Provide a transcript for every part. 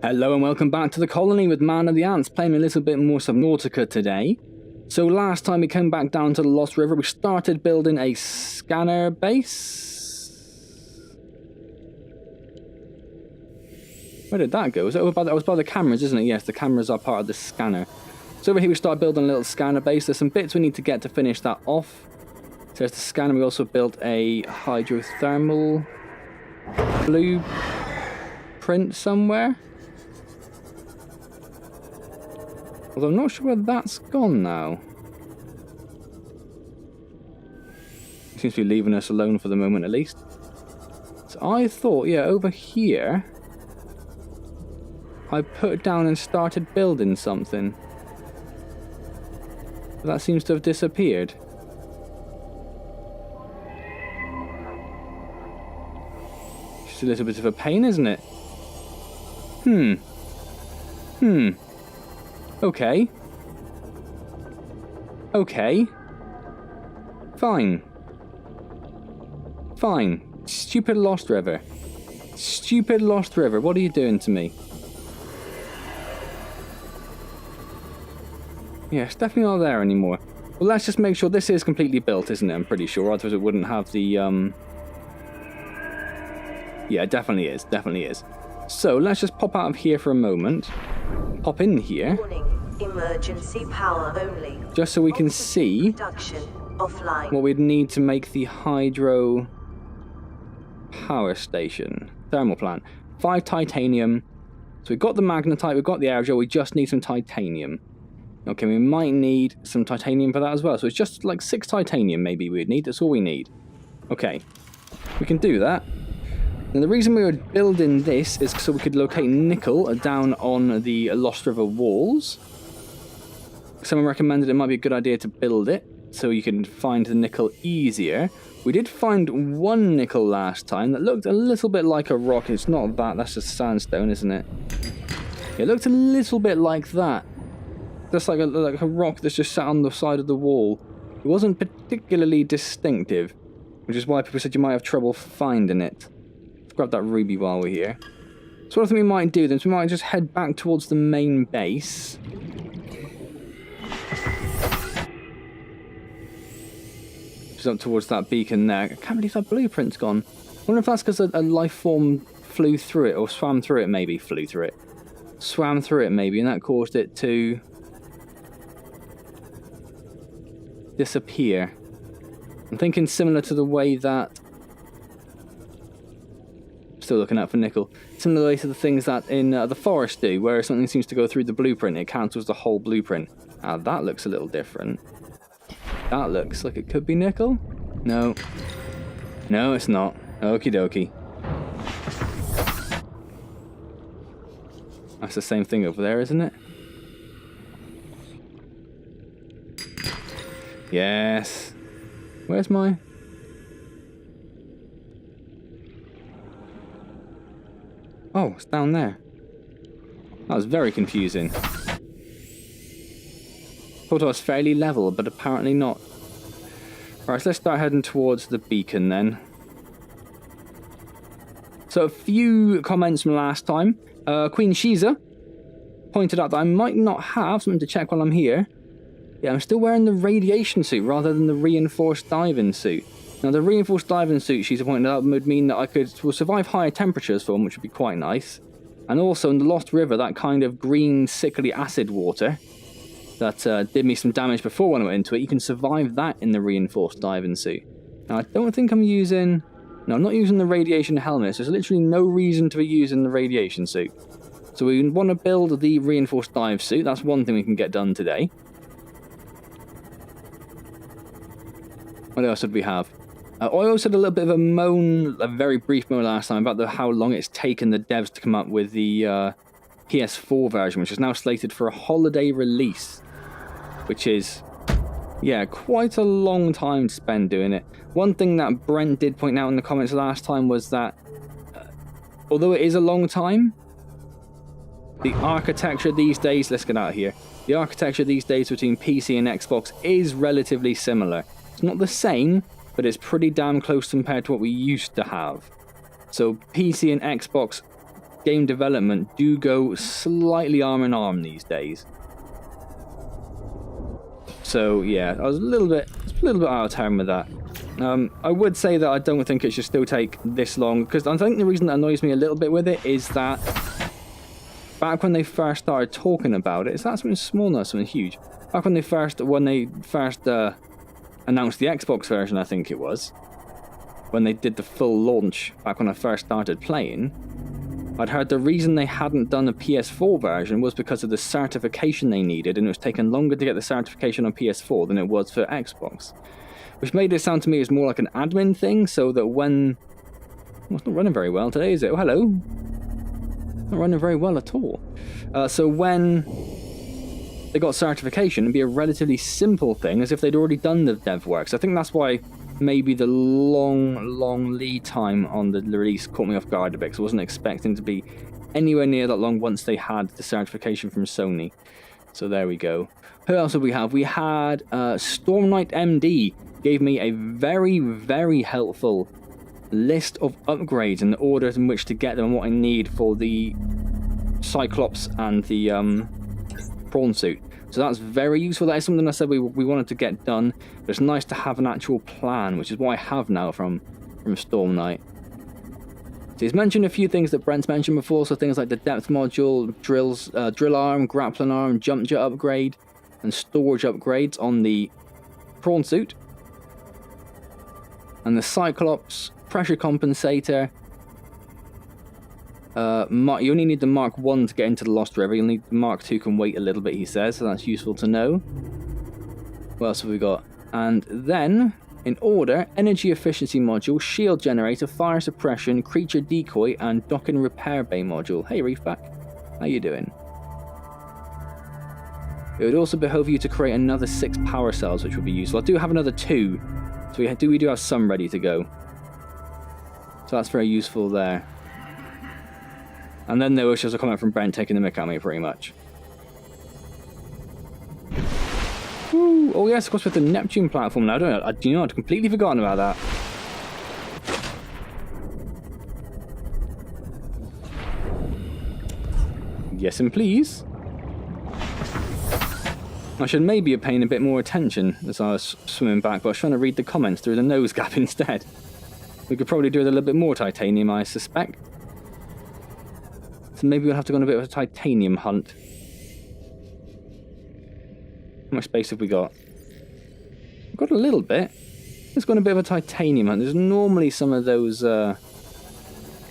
Hello and welcome back to the colony with Man and the Ants, playing a little bit more Subnautica today. So last time we came back down to the Lost River, we started building a scanner base. Where did that go? Was it over by was by the cameras, isn't it? Yes, the cameras are part of the scanner. So over here we start building a little scanner base. There's some bits we need to get to finish that off. So there's the scanner. We also built a hydrothermal blueprint somewhere. Although I'm not sure where that's gone now. It seems to be leaving us alone for the moment at least. So I thought, yeah, over here I put down and started building something. But that seems to have disappeared. Just a little bit of a pain, isn't it? Okay. Okay. Fine. Fine. Stupid Lost River. Stupid Lost River, what are you doing to me? Yeah, it's definitely not there anymore. Well, let's just make sure this is completely built, isn't it? I'm pretty sure, otherwise it wouldn't have the, Yeah, it definitely is, definitely is. So, let's just pop out of here for a moment. Pop in here. Warning, emergency power only. Just so we can see what we'd need to make the hydro power station. Thermal plant. 5 titanium. So we've got the magnetite, we've got the aerogel, we just need some titanium. Okay, we might need some titanium for that as well. So it's just like 6 titanium maybe we'd need. That's all we need. Okay, we can do that. Now the reason we were building this is so we could locate nickel down on the Lost River walls. Someone recommended it might be a good idea to build it so you can find the nickel easier. We did find 1 nickel last time that looked a little bit like a rock. It's not that, that's just sandstone, isn't it? It looked a little bit like that. Just like a rock that's just sat on the side of the wall. It wasn't particularly distinctive, which is why people said you might have trouble finding it. Let's grab that ruby while we're here. So what I think we might do then is we might just head back towards the main base. Just up towards that beacon there. I can't believe that blueprint's gone. I wonder if that's because a life form flew through it, or swam through it maybe. Flew through it. Swam through it maybe, and that caused it to disappear. I'm thinking similar to the way that... Still looking out for nickel. Similar way to the things that in the forest do, where something seems to go through the blueprint, it cancels the whole blueprint. That looks a little different. That looks like it could be nickel? No. No, it's not. Okie dokie. That's the same thing over there, isn't it? Yes. Where's my... Oh, it's down there. That was very confusing. Thought I was fairly level, but apparently not. Alright, so let's start heading towards the beacon then. So a few comments from last time. Queen Shiza pointed out that I might not have something to check while I'm here. Yeah, I'm still wearing the radiation suit rather than the reinforced diving suit. Now the reinforced diving suit, she's pointed out, would mean that I could survive higher temperatures for them, which would be quite nice. And also in the Lost River, that kind of green sickly acid water that did me some damage before when I went into it, you can survive that in the reinforced diving suit. Now I don't think I'm using... No, I'm not using the radiation helmet, so there's literally no reason to be using the radiation suit. So we want to build the reinforced dive suit, that's one thing we can get done today. What else did we have? I also had a little bit of a moan, a very brief moan last time, about how long it's taken the devs to come up with the PS4 version, which is now slated for a holiday release. Which is, yeah, quite a long time to spend doing it. One thing that Brent did point out in the comments last time was that, although it is a long time, the architecture these days, let's get out of here, the architecture these days between PC and Xbox is relatively similar. It's not the same, but it's pretty damn close compared to what we used to have. So PC and Xbox game development do go slightly arm in arm these days. So yeah, I was a little bit out of turn with that. I would say that I don't think it should still take this long, because I think the reason that annoys me a little bit with it is that back when they first started talking about it, is that something small, not something huge? Back when they first announced the Xbox version, I think it was, when they did the full launch, back when I first started playing, I'd heard the reason they hadn't done a PS4 version was because of the certification they needed, and it was taking longer to get the certification on PS4 than it was for Xbox. Which made it sound to me as more like an admin thing, so that when... Well, it's not running very well today, is it? Oh, hello. Not running very well at all. So when they got certification, it'd be a relatively simple thing, as if they'd already done the dev work. So I think that's why maybe the long lead time on the release caught me off guard a bit, because I wasn't expecting to be anywhere near that long once they had the certification from Sony. So there we go. Who else did we have? We had Storm Knight MD gave me a very helpful list of upgrades and the orders in which to get them and what I need for the Cyclops and the prawn suit. So that's very useful. That is something I said we wanted to get done, but it's nice to have an actual plan, which is what I have now from Storm Knight. So he's mentioned a few things that Brent's mentioned before, so things like the depth module, drill arm, grappling arm, jump jet upgrade, and storage upgrades on the prawn suit. And the Cyclops, pressure compensator. You only need the Mark 1 to get into the Lost River. You'll need the Mark 2 can wait a little bit, he says, so that's useful to know. What else have we got? And then, in order, energy efficiency module, shield generator, fire suppression, creature decoy, and docking repair bay module. Hey, Reefback. How you doing? It would also behove you to create another 6 power cells, which would be useful. I do have another 2. So we do have some ready to go. So that's very useful there. And then there was just a comment from Brent taking the mick at me, pretty much. Woo. Oh yes, of course, with the Neptune platform now, don't I? Do you know, I'd completely forgotten about that. Yes, and please. I should maybe have paid a bit more attention as I was swimming back, but I was trying to read the comments through the nose gap instead. We could probably do with a little bit more titanium, I suspect. So maybe we'll have to go on a bit of a titanium hunt. How much space have we got? We've got a little bit. Let's go on a bit of a titanium hunt. There's normally some of those, I've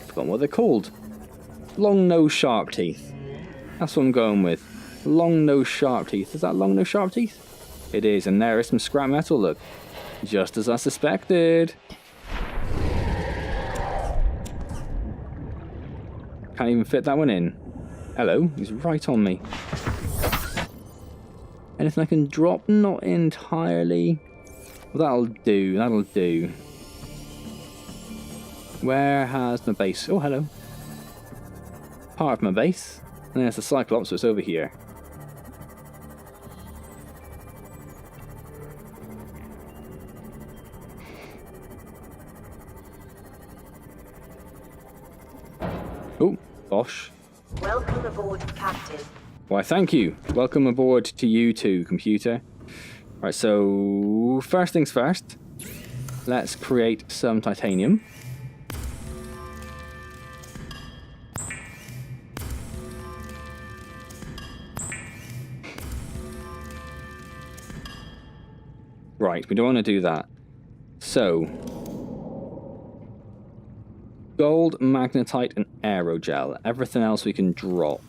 forgotten what they're called. Long-nosed shark teeth. That's what I'm going with. Long-nosed shark teeth. Is that long-nosed shark teeth? It is, and there is some scrap metal, look. Just as I suspected. Can't even fit that one in. Hello, he's right on me. Anything I can drop? Not entirely. Well, that'll do, that'll do. Where has my base? Oh, hello. Part of my base. And there's the Cyclops, so it's over here. Oh, Bosch. Welcome aboard, Captain. Why, thank you. Welcome aboard to you too, computer. Right, so first things first. Let's create some titanium. Right, we don't want to do that. So, gold, magnetite, and aerogel. Everything else we can drop.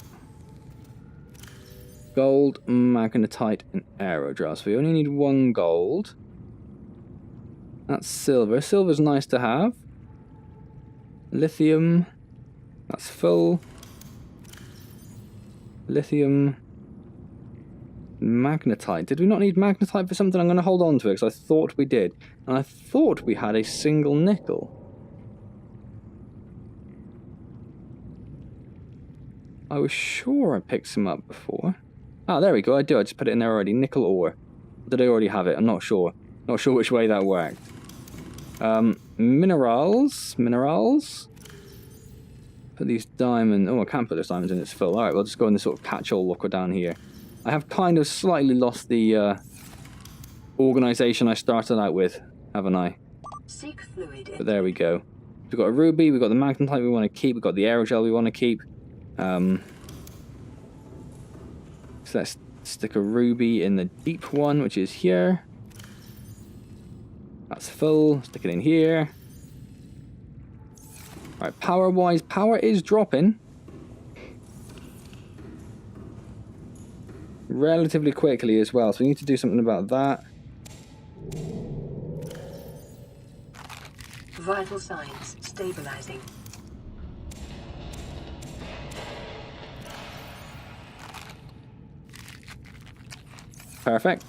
Gold, magnetite, and aerogel. So we only need 1 gold. That's silver. Silver's nice to have. Lithium. That's full. Lithium. Magnetite. Did we not need magnetite for something? I'm going to hold on to it because I thought we did. And I thought we had a single nickel. I was sure I picked some up before. Ah, there we go. I do. I just put it in there already. Nickel ore. Did I already have it? I'm not sure. Not sure which way that worked. Minerals. Minerals. Put these diamonds... Oh, I can't put those diamonds in, it's full. Alright, we'll just go in this sort of catch-all locker down here. I have kind of slightly lost the organisation I started out with, haven't I? Seek fluid. But there we go. We've got a ruby, we've got the magnetite we want to keep, we've got the aerogel we want to keep. So let's stick a ruby in the deep one, which is here. That's full. Stick it in here. Alright, power-wise, power is dropping. Relatively quickly as well, so we need to do something about that. Vital signs stabilizing. Perfect.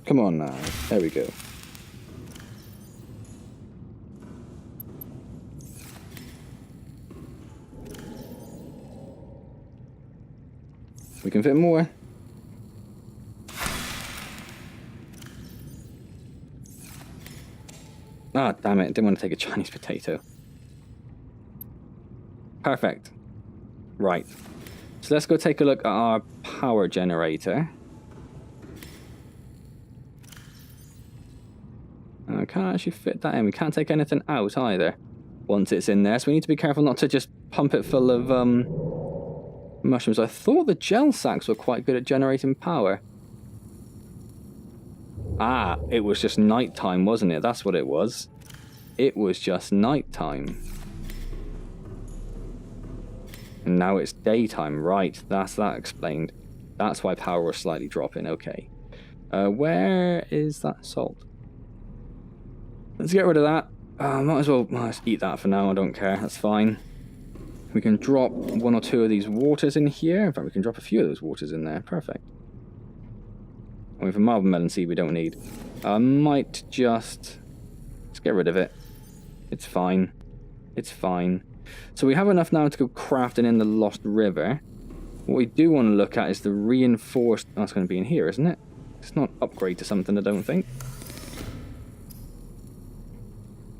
Come on now. There we go. We can fit more. Ah, damn it. Didn't want to take a Chinese potato. Perfect. Right. So let's go take a look at our power generator. I can't actually fit that in. We can't take anything out either once it's in there. So we need to be careful not to just pump it full of mushrooms. I thought the gel sacks were quite good at generating power. Ah, it was just nighttime, wasn't it? That's what it was. It was just nighttime. And now it's daytime. Right, that's that explained. That's why power was slightly dropping. Okay. Where is that salt? Let's get rid of that. Might as well let's eat that for now. I don't care. That's fine. We can drop one or two of these waters in here. In fact, we can drop a few of those waters in there. Perfect. I mean, for marble melon seed, we don't need. I might just get rid of it. It's fine. It's fine. So we have enough now to go crafting in the Lost River. What we do want to look at is the reinforced... Oh, that's going to be in here, isn't it? It's not upgrade to something, I don't think.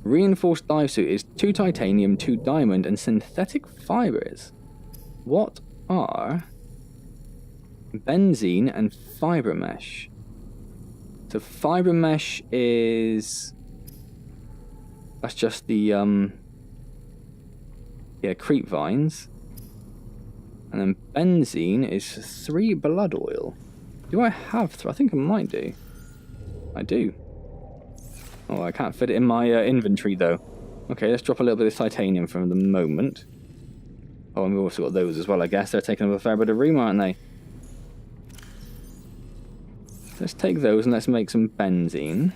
Reinforced dive suit is 2 titanium, 2 diamond, and synthetic fibers. What are benzene and fiber mesh? So fiber mesh is... That's just the creep vines. And then benzene is 3 blood oil. Do I have... I think I might do. I do. Oh, I can't fit it in my inventory, though. Okay, let's drop a little bit of titanium for the moment. Oh, and we've also got those as well, I guess. They're taking up a fair bit of room, aren't they? Let's take those and let's make some benzene.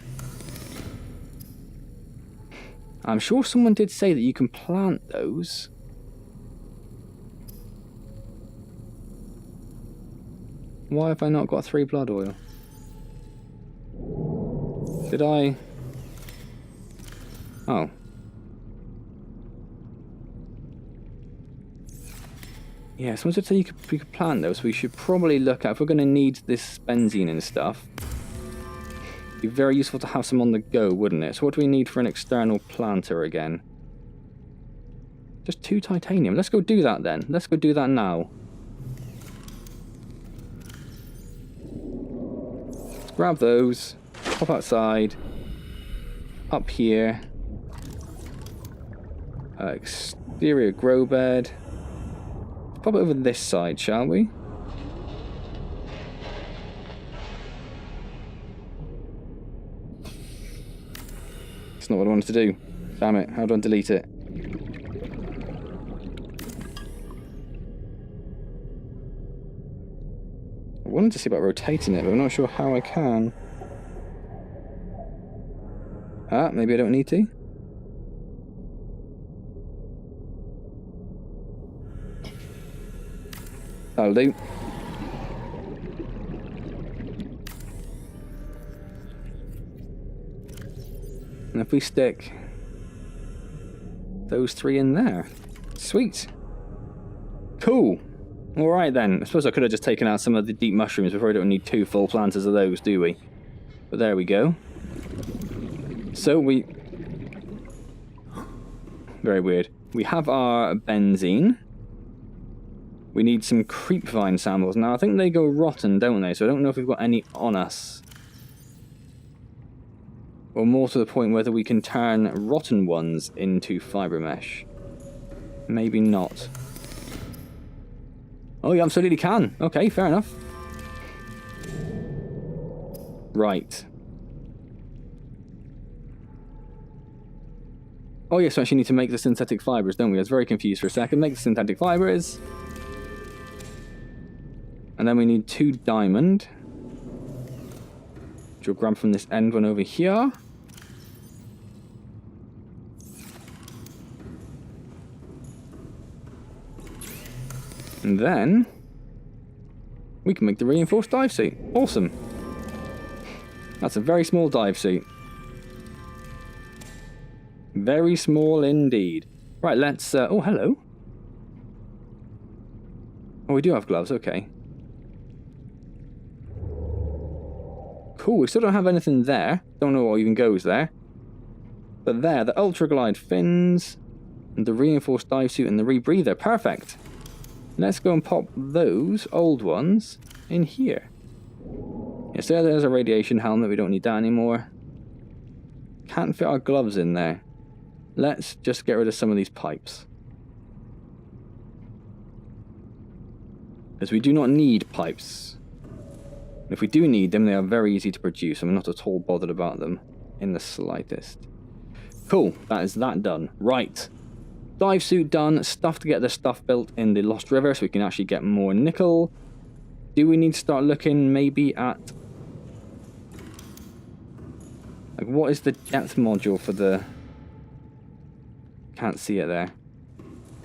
I'm sure someone did say that you can plant those. Why have I not got 3 blood oil? Did I... Oh. Yeah, someone said you could plant those. We should probably look at, if we're going to need this benzene and stuff, it'd be very useful to have some on the go, wouldn't it? So what do we need for an external planter again? Just 2 titanium. Let's go do that then. Let's go do that now. Let's grab those. Pop outside. Up here. Exterior grow bed. Pop it over this side, shall we? That's not what I wanted to do. Damn it, how do I delete it? I wanted to see about rotating it, but I'm not sure how I can. Ah, maybe I don't need to. That'll do. And if we stick those 3 in there. Sweet. Cool. Alright then, I suppose I could have just taken out some of the deep mushrooms before. We don't need 2 full planters of those, do we? But there we go. So we... Very weird. We have our benzene. We need some creep vine samples. Now I think they go rotten, don't they? So I don't know if we've got any on us. Or more to the point whether we can turn rotten ones into fibre mesh. Maybe not. Oh, you absolutely can. Okay, fair enough. Right. Oh yes, we actually need to make the synthetic fibres, don't we? I was very confused for a second. Make the synthetic fibres. And then we need 2 diamond. Which we'll grab from this end one over here. And then we can make the reinforced dive suit. Awesome. That's a very small dive suit. Very small indeed. Right, let's... oh, hello. Oh, we do have gloves, okay. Cool, we still don't have anything there. Don't know what even goes there. But there, the ultra glide fins, and the reinforced dive suit and the rebreather. Perfect. Let's go and pop those old ones in here. Yes, there's a radiation helmet. We don't need that anymore. Can't fit our gloves in there. Let's just get rid of some of these pipes. Because we do not need pipes. If we do need them, they are very easy to produce. I'm not at all bothered about them in the slightest. Cool, that is that done. Right. Dive suit done. Stuff to get the stuff built in the Lost River so we can actually get more nickel. Do we need to start looking maybe at... like, what is the depth module for the... Can't see it there.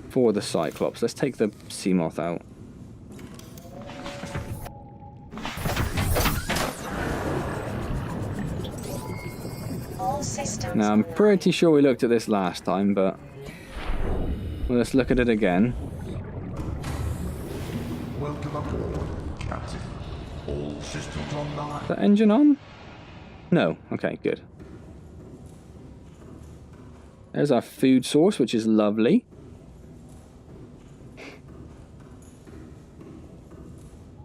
For the Cyclops. Let's take the Seamoth out. Now, I'm pretty sure we looked at this last time, but... well, let's look at it again. Welcome aboard, Captain. All systems online. Is that engine on? No. Okay, good. There's our food source, which is lovely.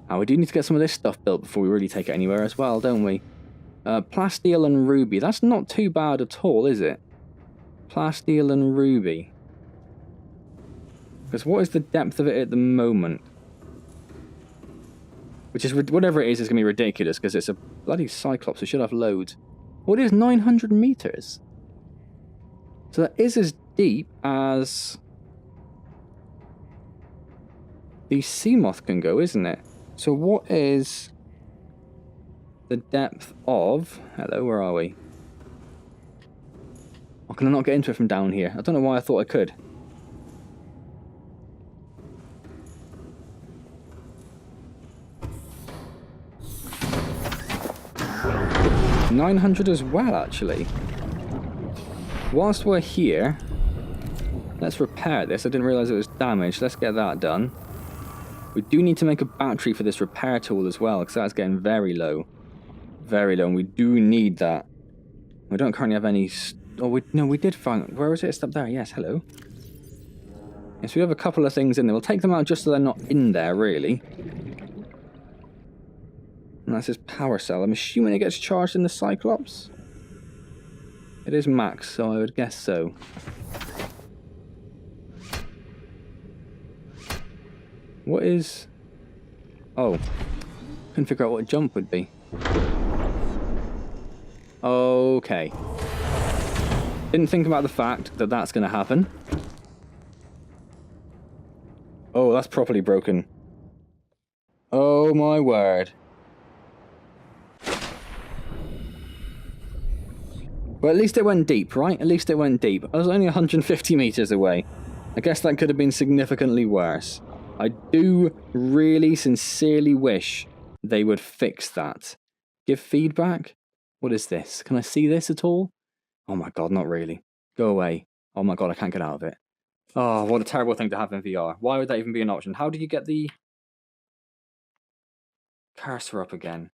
Now, we do need to get some of this stuff built before we really take it anywhere as well, don't we? Plasteel and ruby. That's not too bad at all, is it? Plasteel and ruby. Because what is the depth of it at the moment? Which is, whatever it is going to be ridiculous, because it's a bloody Cyclops. It should have loads. What is 900 meters? So that is as deep as the Seamoth can go, isn't it? So what is the depth of... hello, where are we? Oh, can I not get into it from down here? I don't know why I thought I could. $900 as well, actually. Whilst we're here, let's repair this. I didn't realise it was damaged. Let's get that done. We do need to make a battery for this repair tool as well, because that's getting very low. Very low, and we do need that. We don't currently have any... oh, no, we did find... where is it? It's up there. Yes, hello. Yes, we have a couple of things in there. We'll take them out just so they're not in there, really. And that's his power cell. I'm assuming it gets charged in the Cyclops. It is max, so I would guess so. What is... oh. Couldn't figure out what a jump would be. Okay. Didn't think about the fact that that's going to happen. Oh, that's properly broken. Oh my word. Well, at least it went deep, right? At least it went deep. I was only 150 meters away. I guess that could have been significantly worse. I do really sincerely wish they would fix that. Give feedback? What is this? Can I see this at all? Oh my god, not really. Go away. Oh my god, I can't get out of it. Oh, what a terrible thing to have in VR. Why would that even be an option? How do you get the cursor up again?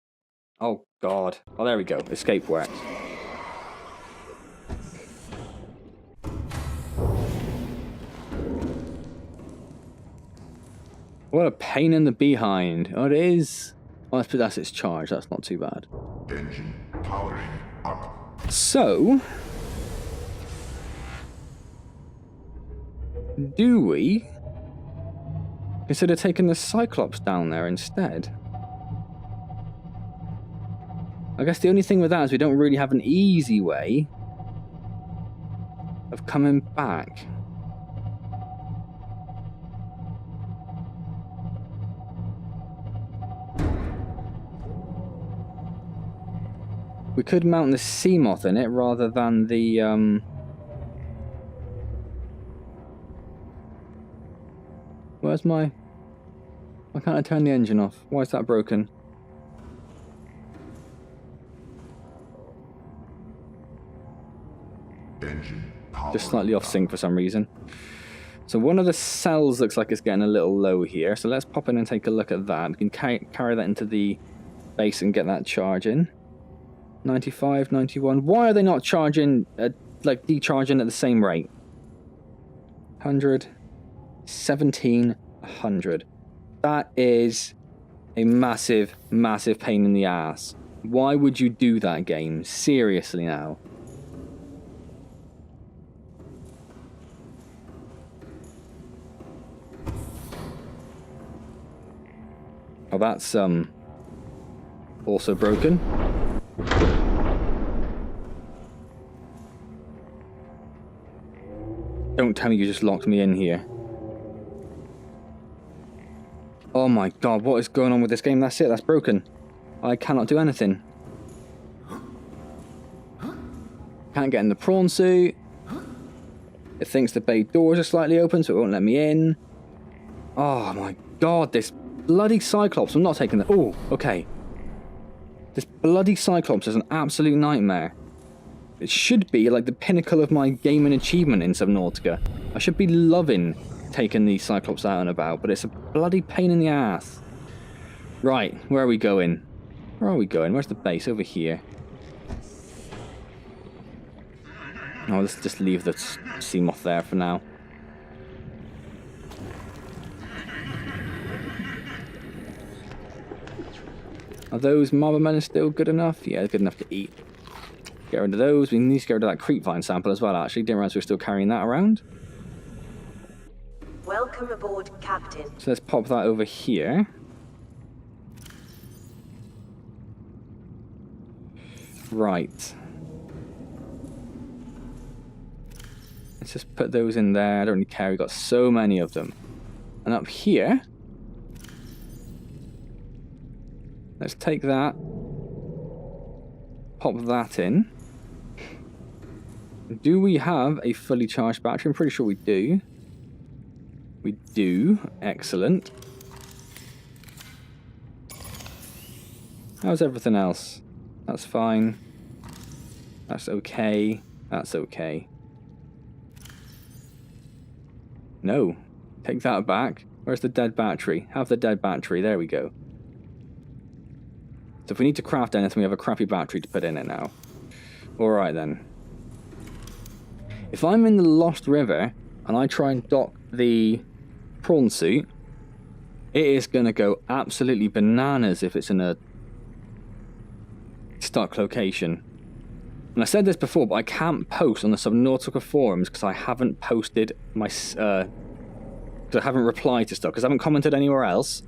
Oh, God. Oh, there we go. Escape works. What a pain in the behind. Oh, it is. Oh, that's its charge. That's not too bad. Engine powering up. So, do we consider taking the Cyclops down there instead? I guess the only thing with that is we don't really have an easy way of coming back. We could mount the Seamoth in it rather than the where's my... Why can't I turn the engine off? Why is that broken? Engine Just slightly off sync for some reason. So one of the cells looks like it's getting a little low here. So let's pop in and take a look at that. We can carry that into the base and get that charge in. 95, 91. Why are they not charging, like decharging at the same rate? 100, 17, 100. That is a massive, massive pain in the ass. Why would you do that, game? Seriously now. Oh, that's also broken. Don't tell me you just locked me in here. Oh my god, what is going on with this game? That's it, that's broken. I cannot do anything. Can't get in the prawn suit. It thinks the bay doors are slightly open, so it won't let me in. Oh my god, this bloody Cyclops. I'm not taking that. Oh, okay. This bloody Cyclops is an absolute nightmare. It should be like the pinnacle of my gaming achievement in Subnautica. I should be loving taking the Cyclops out and about, but it's a bloody pain in the ass. Right, where are we going? Where are we going? Where's the base? Over here. Oh, let's just leave the Seamoth there for now. Are those Mobbermen still good enough? Yeah, good enough to eat. Get rid of those. We need to get rid of that creepvine sample as well, actually. Didn't realize we were still carrying that around. Welcome aboard, Captain. So let's pop that over here. Right. Let's just put those in there. I don't really care. We've got so many of them. And up here, let's take that. Pop that in. Do we have a fully charged battery? I'm pretty sure we do. We do. Excellent. How's everything else? That's fine. That's okay. That's okay. No. Take that back. Where's the dead battery? Have the dead battery. There we go. So if we need to craft anything, we have a crappy battery to put in it now. Alright then. If I'm in the Lost River and I try and dock the prawn suit, it is going to go absolutely bananas if it's in a stuck location. And I said this before, but I can't post on the Subnautica forums because I haven't posted my... because I haven't replied to stuff, because I haven't commented anywhere else.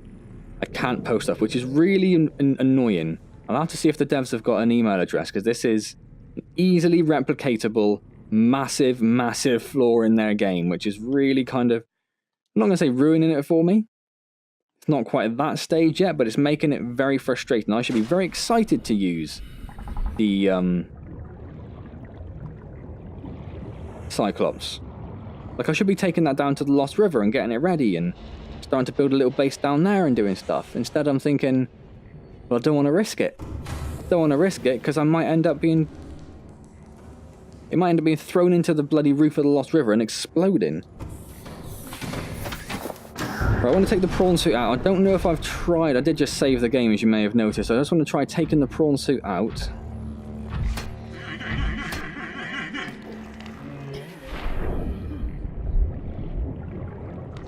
I can't post stuff, which is really annoying. I'll have to see if the devs have got an email address, because this is an easily replicatable, massive, massive flaw in their game, which is really kind of... I'm not going to say ruining it for me. It's not quite at that stage yet, but it's making it very frustrating. I should be very excited to use the Cyclops. Like, I should be taking that down to the Lost River and getting it ready and starting to build a little base down there and doing stuff. Instead, I'm thinking, well, I don't want to risk it. I don't want to risk it because I might end up being... It might end up being thrown into the bloody roof of the Lost River and exploding. Right, I want to take the prawn suit out. I don't know if I've tried. I did just save the game, as you may have noticed. So I just want to try taking the prawn suit out.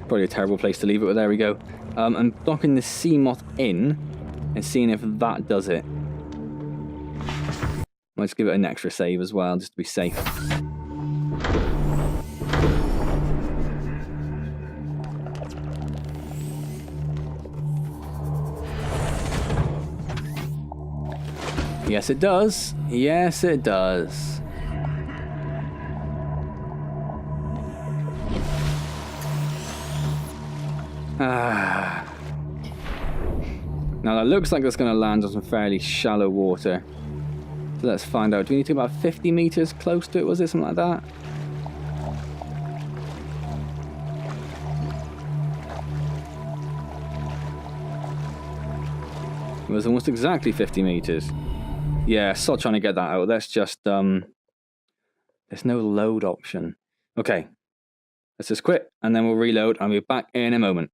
Probably a terrible place to leave it, but there we go. I'm docking the sea moth in and seeing if that does it. I'll just give it an extra save as well, just to be safe. Yes, it does. Yes, it does. Now that looks like it's going to land on some fairly shallow water. So let's find out. Do we need to go about 50 meters close to it? Was it something like that? It was almost exactly 50 meters. Yeah, still trying to get that out. Let's just, there's no load option. Okay. Let's just quit, and then we'll reload, and we'll be back in a moment.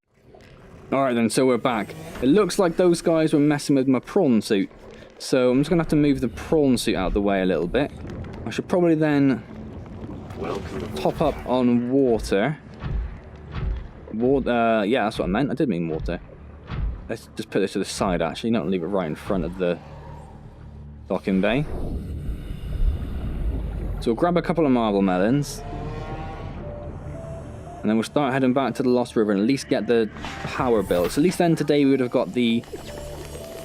Alright then, so we're back. It looks like those guys were messing with my prawn suit. So I'm just going to have to move the prawn suit out of the way a little bit. I should probably then top up on water. Yeah, that's what I meant. I did mean water. Let's just put this to the side, actually, not leave it right in front of the docking bay. So we'll grab a couple of marble melons. And then we'll start heading back to the Lost River and at least get the power built. So at least then today we would have got the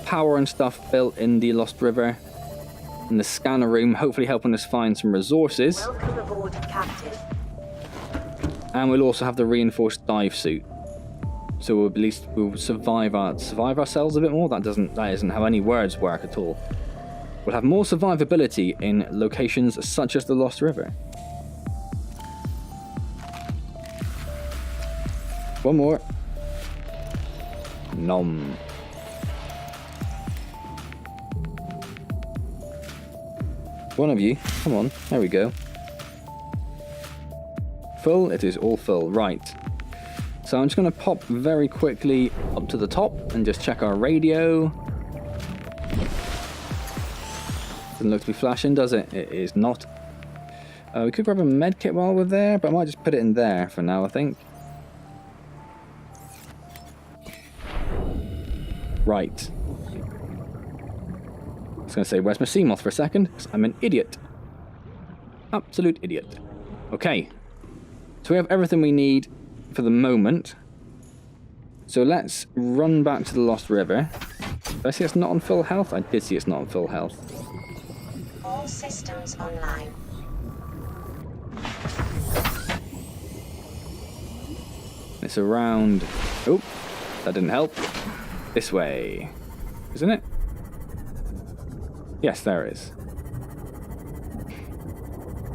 power and stuff built in the Lost River. In the scanner room, hopefully helping us find some resources. Welcome aboard, Captain. And we'll also have the reinforced dive suit. So we'll at least we'll survive ourselves a bit more. That isn't how any words work at all. We'll have more survivability in locations such as the Lost River. One more. Nom. One of you. Come on. There we go. Full. It is all full. Right. So I'm just going to pop very quickly up to the top and just check our radio. Doesn't look to be flashing, does it? It is not. We could grab a med kit while we're there, but I might just put it in there for now, I think. Right. I was going to say, where's my sea moth for a second? 'Cause I'm an idiot. Absolute idiot. Okay. So we have everything we need for the moment. So let's run back to the Lost River. Did I see it's not on full health? I did see it's not on full health. All systems online. It's around... Oh, that didn't help. This way. Isn't it? Yes, there it is.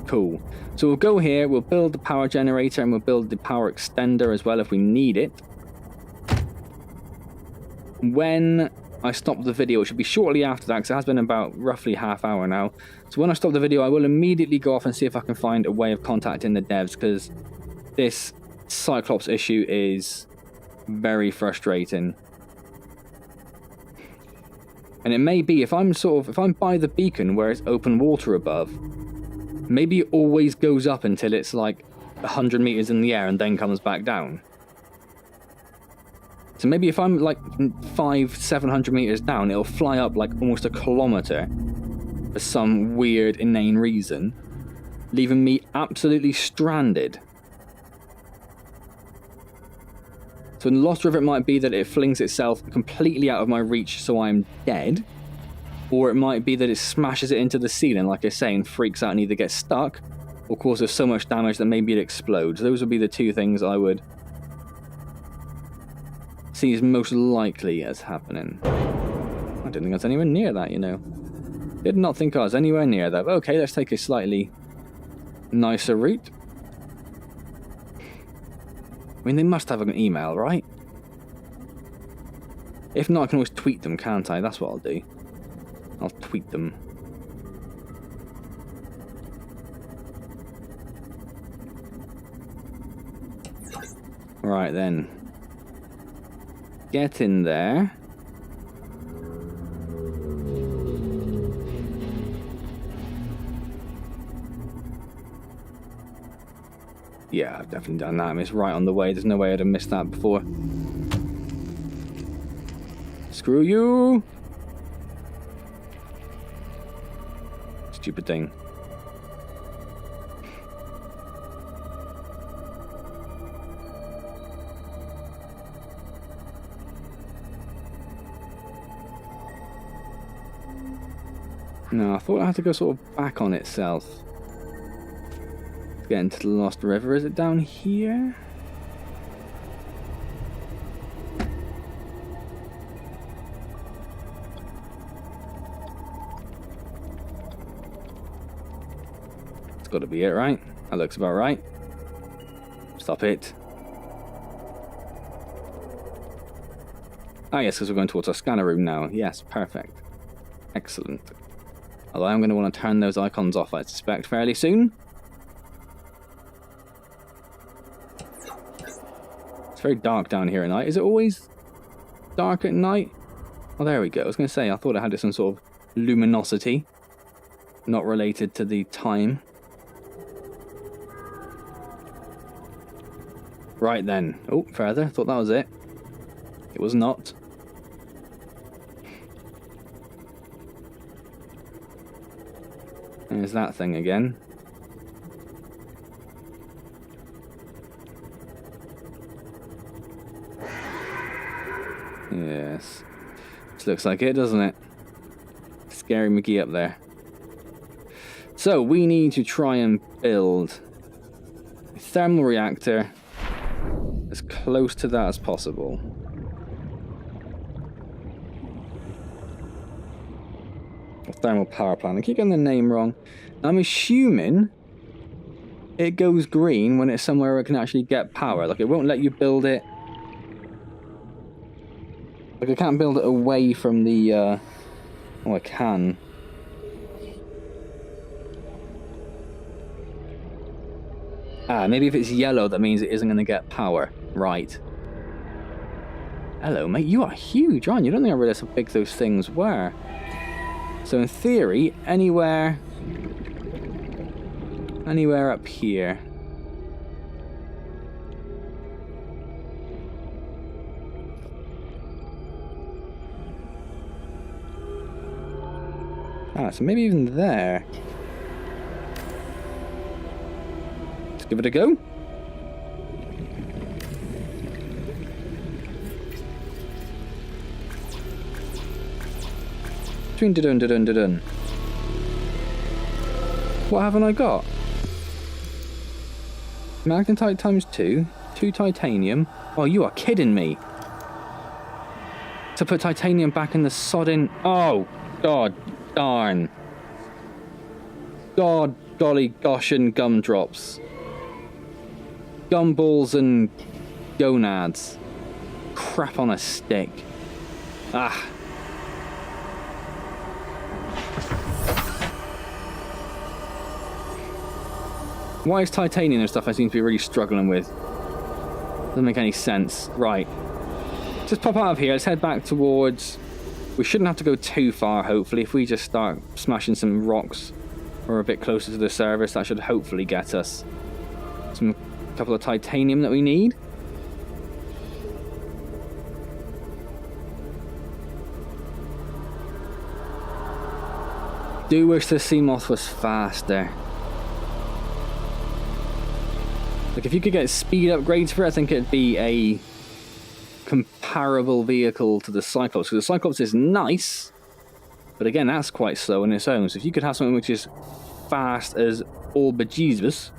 Cool. So we'll go here, we'll build the power generator, and we'll build the power extender as well if we need it. When I stop the video, it should be shortly after that, because it has been about roughly half hour now. So when I stop the video, I will immediately go off and see if I can find a way of contacting the devs, because this Cyclops issue is very frustrating. And it may be, if I'm by the beacon where it's open water above, maybe it always goes up until it's like 100 meters in the air and then comes back down. So maybe if I'm like 500-700 meters down, it'll fly up like almost a kilometer for some weird, inane reason, leaving me absolutely stranded. So in the Lost River, it might be that it flings itself completely out of my reach so I'm dead. Or it might be that it smashes it into the ceiling, like I say, and freaks out and either gets stuck or causes so much damage that maybe it explodes. Those would be the two things I would see as most likely as happening. I didn't think I was anywhere near that, you know. Did not think I was anywhere near that. Okay, let's take a slightly nicer route. I mean, they must have an email, right? If not, I can always tweet them, can't I? That's what I'll do. I'll tweet them. Right then. get in there. Yeah, I've definitely done that. I mean, it's right on the way. There's no way I'd have missed that before. Screw you! Stupid thing. No, I thought I had to go sort of back on itself. Get into the Lost River. Is it down here? It's got to be it, right? That looks about right. Stop it. Ah, yes, because we're going towards our scanner room now. Yes, perfect. Excellent. Although I'm going to want to turn those icons off, I suspect, fairly soon. It's very dark down here at night. Is it always dark at night? Oh, there we go. I was going to say, I thought it had some sort of luminosity. Not related to the time. Right then. Oh, further. Thought that was it. It was not. There's that thing again. Yes. This looks like it, doesn't it? Scary McGee up there. So, we need to try and build a thermal reactor as close to that as possible. A thermal power plant. I keep getting the name wrong. I'm assuming it goes green when it's somewhere where it can actually get power. Like, it won't let you build it. Like, I can't build it away from the, oh, I can. Ah, maybe if it's yellow, that means it isn't going to get power. Right. Hello, mate. You are huge, aren't you? I don't think I realised how big those things were. So, in theory, anywhere up here. Ah, so maybe even there. Let's give it a go. Dun-dun-dun-dun-dun-dun. What haven't I got? Magnetite times 2, 2 titanium. Oh, you are kidding me. To put titanium back in the sodding... Oh, god darn. God, golly, gosh, and gumdrops. Gumballs and gonads. Crap on a stick. Ah. Why is titanium and stuff I seem to be really struggling with? Doesn't make any sense. Right. Just pop out of here. Let's head back towards... We shouldn't have to go too far, hopefully. If we just start smashing some rocks or a bit closer to the surface, that should hopefully get us some couple of titanium that we need. Do wish the Seamoth was faster. Like, if you could get speed upgrades for it, I think it'd be a comparable vehicle to the Cyclops. Because the Cyclops is nice, but again, that's quite slow in its own. So if you could have something which is fast as all bejesus,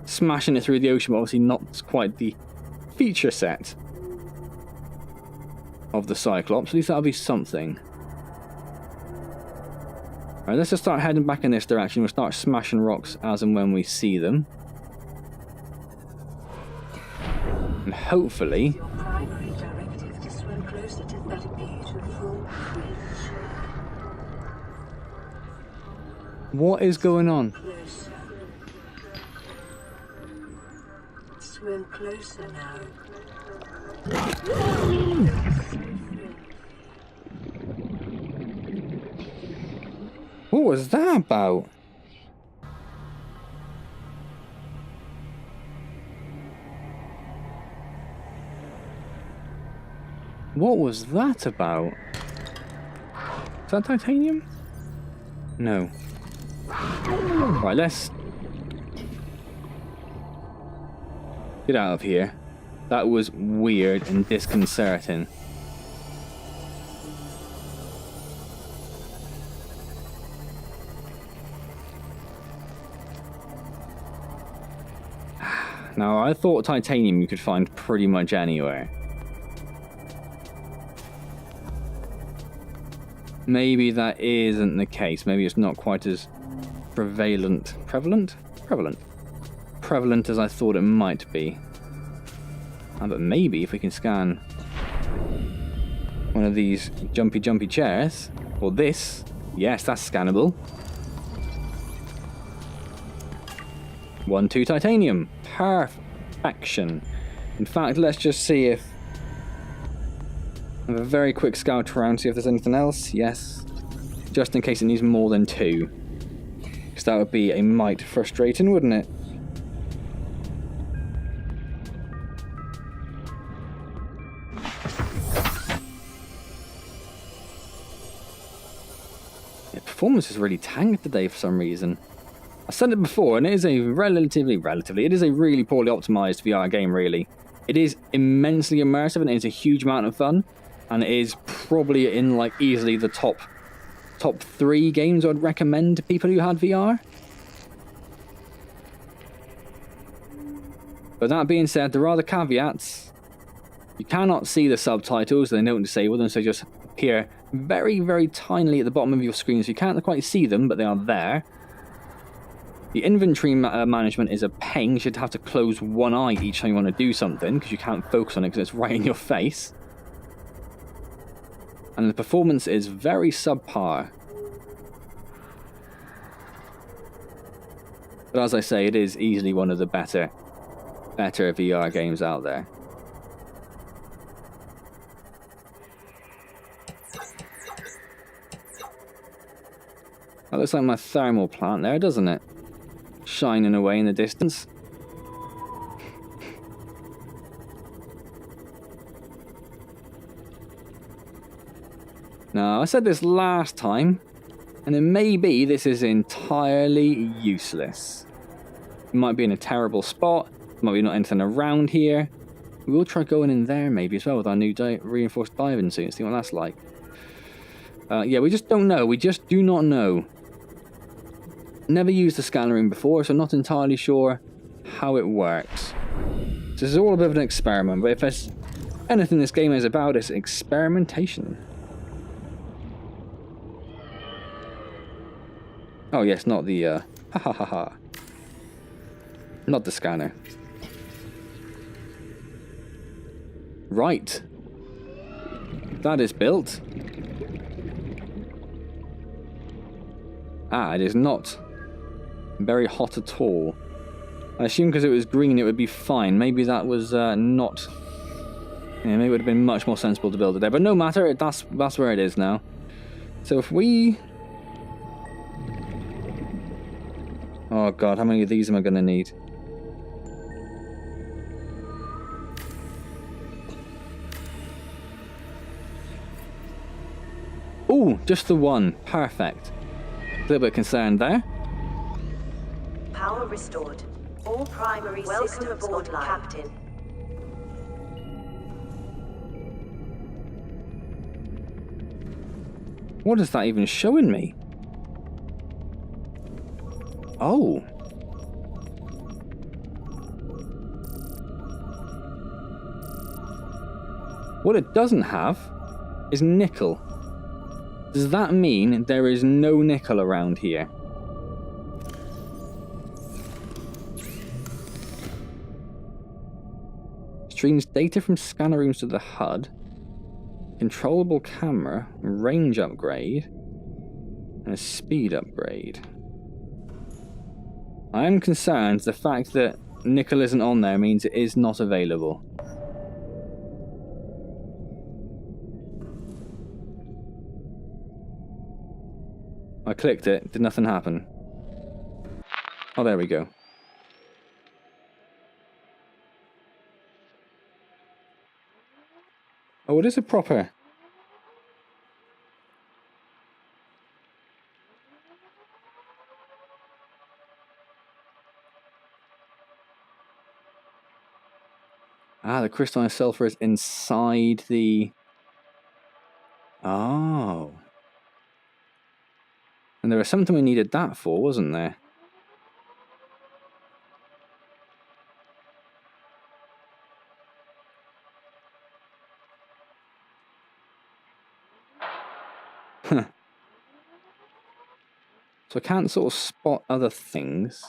smashing it through the ocean, but obviously not quite the feature set of the Cyclops, at least that'll be something. Alright, let's just start heading back in this direction. We'll start smashing rocks as and when we see them. And hopefully... Your primary directive to swim closer to that beautiful creature. What is going on? Closer. Swim closer now. What was that about? What was that about? Is that titanium? No. Right, let's get out of here. That was weird and disconcerting. Now, I thought titanium you could find pretty much anywhere. Maybe that isn't the case. Maybe it's not quite as prevalent as I thought it might be. But maybe if we can scan one of these jumpy chairs, or this, yes, that's scannable. 1, 2 titanium. Perfection. In fact, let's just see if... have a very quick scout around, see if there's anything else. Yes. Just in case it needs more than 2. Because that would be a mite frustrating, wouldn't it? Yeah, performance is really tanked today for some reason. I said it before, and it is a it is a really poorly optimized VR game, really. It is immensely immersive, and it is a huge amount of fun, and it is probably in, like, easily the top 3 games I'd recommend to people who had VR. But that being said, there are the caveats. You cannot see the subtitles, they don't disable them, so they just appear very, very tinily at the bottom of your screen, so you can't quite see them, but they are there. The inventory management is a pain. You should have to close one eye each time you want to do something, because you can't focus on it because it's right in your face. And the performance is very subpar. But as I say, it is easily one of the better VR games out there. That looks like my thermal plant there, doesn't it? Shining away in the distance. Now, I said this last time, and it may be this is entirely useless. It might be in a terrible spot, might be not anything around here. We will try going in there maybe as well with our new reinforced diving suit and see what that's like. Yeah, we just don't know. We just do not know. Never used the scanner room before, so I'm not entirely sure how it works. This is all a bit of an experiment, but if there's anything this game is about, it's experimentation. Oh yes, not the not the scanner. Right. That is built. Ah, it is not very hot at all. I assume because it was green it would be fine. Maybe that was not... Yeah, maybe it would have been much more sensible to build it there. But no matter, that's where it is now. So if we... Oh god, how many of these am I going to need? Ooh, just the one. Perfect. A little bit concerned there. Power restored. All primary systems aboard, Captain. What is that even showing me? Oh. What it doesn't have is nickel. Does that mean there is no nickel around here? Streams data from scanner rooms to the HUD. Controllable camera, range upgrade, and a speed upgrade. I am concerned the fact that nickel isn't on there means it is not available. I clicked it, did nothing happen. Oh, there we go. Oh, it is a proper... Ah, the crystalline sulfur is inside the... Oh. And there was something we needed that for, wasn't there? Huh. So I can't sort of spot other things.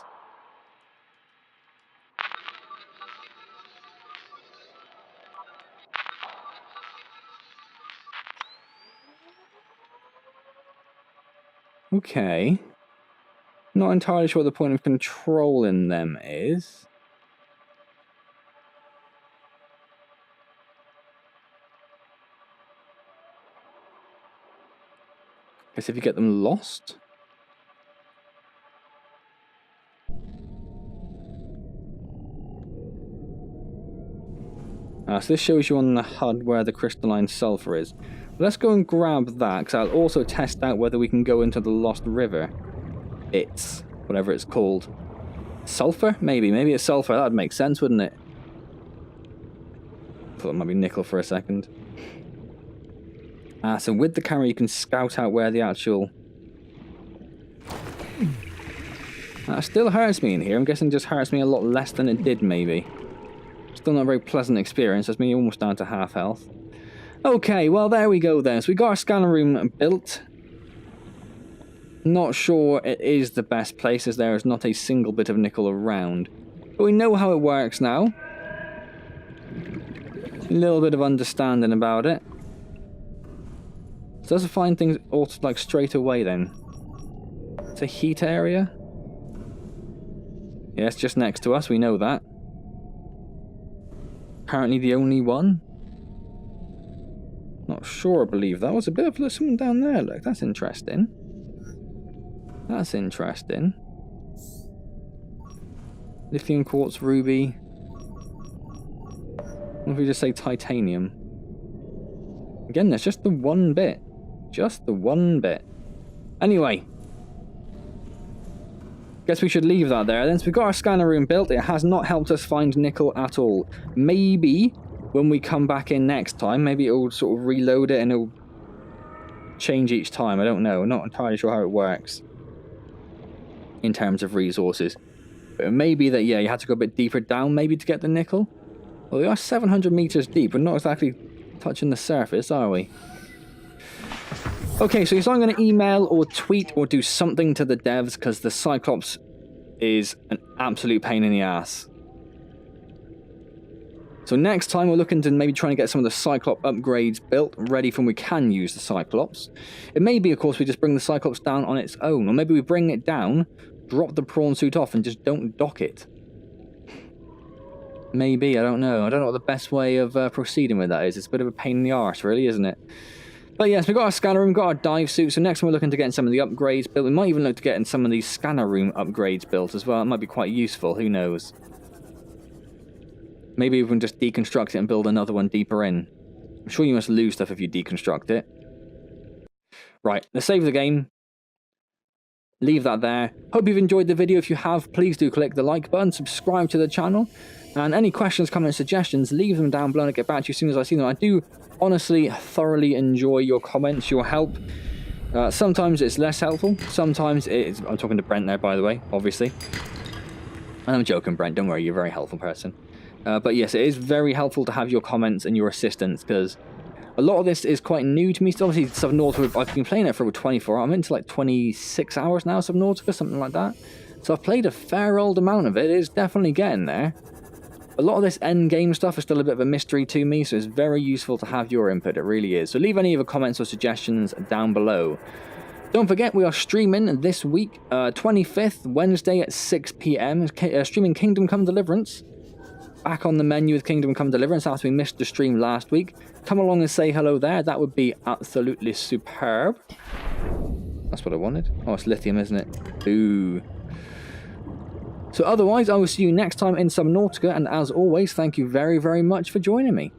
Okay. Not entirely sure what the point of controlling them is. Guess if you get them lost. So this shows you on the HUD where the crystalline sulfur is. Let's go and grab that, because I'll also test out whether we can go into the Lost River. It's whatever it's called. Sulfur? Maybe it's sulfur. That'd make sense, wouldn't it? Thought it might be nickel for a second. So with the camera you can scout out where the actual... That still hurts me in here. I'm guessing it just hurts me a lot less than it did, maybe. Still not a very pleasant experience. That's me almost down to half health. Okay, well there we go then. So we got our scanner room built. Not sure it is the best place, as there is not a single bit of nickel around. But we know how it works now. A little bit of understanding about it. So does it find things like straight away then? It's a heat area. Yeah, it's just next to us, we know that. Apparently the only one. Not sure I believe that. Was a bit of something down there, look, that's interesting. That's interesting. Lithium, quartz, ruby. What if we just say titanium? Again, there's just the one bit. Just the one bit. Anyway. Guess we should leave that there then. So we've got our scanner room built. It has not helped us find nickel at all. Maybe when we come back in next time, maybe it'll sort of reload it and it'll change each time. I don't know. I'm not entirely sure how it works in terms of resources. But it may be that, yeah, you had to go a bit deeper down maybe to get the nickel. Well, we are 700 meters deep. We're not exactly touching the surface, are we? Okay, so I'm going to email or tweet or do something to the devs, because the Cyclops is an absolute pain in the ass. So next time we're looking to maybe trying to get some of the Cyclops upgrades built, ready for when we can use the Cyclops. It may be, of course, we just bring the Cyclops down on its own, or maybe we bring it down, drop the prawn suit off, and just don't dock it. Maybe, I don't know. I don't know what the best way of proceeding with that is. It's a bit of a pain in the arse, really, isn't it? But yes, we've got our scanner room, we've got our dive suit, so next time we're looking to get some of the upgrades built. We might even look to get in some of these scanner room upgrades built as well. It might be quite useful, who knows. Maybe we can just deconstruct it and build another one deeper in. I'm sure you must lose stuff if you deconstruct it. Right, let's save the game. Leave that there. Hope you've enjoyed the video. If you have, please do click the like button, subscribe to the channel. And any questions, comments, suggestions, leave them down below and I'll get back to you as soon as I see them. I do honestly thoroughly enjoy your comments, your help. Sometimes it's less helpful. Sometimes it's... I'm talking to Brent there, by the way, obviously. And I'm joking, Brent. Don't worry, you're a very helpful person. But yes, it is very helpful to have your comments and your assistance, because a lot of this is quite new to me. So obviously, Subnautica, I've been playing it for over 24 hours. I'm into like 26 hours now, Subnautica, something like that. So I've played a fair old amount of it. It is definitely getting there. A lot of this end game stuff is still a bit of a mystery to me, so it's very useful to have your input, it really is. So leave any of the comments or suggestions down below. Don't forget, we are streaming this week, 25th, Wednesday at 6 PM, streaming Kingdom Come Deliverance. Back on the menu with Kingdom Come Deliverance after we missed the stream last week. Come along and say hello there, that would be absolutely superb. That's what I wanted. Oh, it's lithium, isn't it? Ooh. So otherwise, I will see you next time in Subnautica, and as always, thank you very, very much for joining me.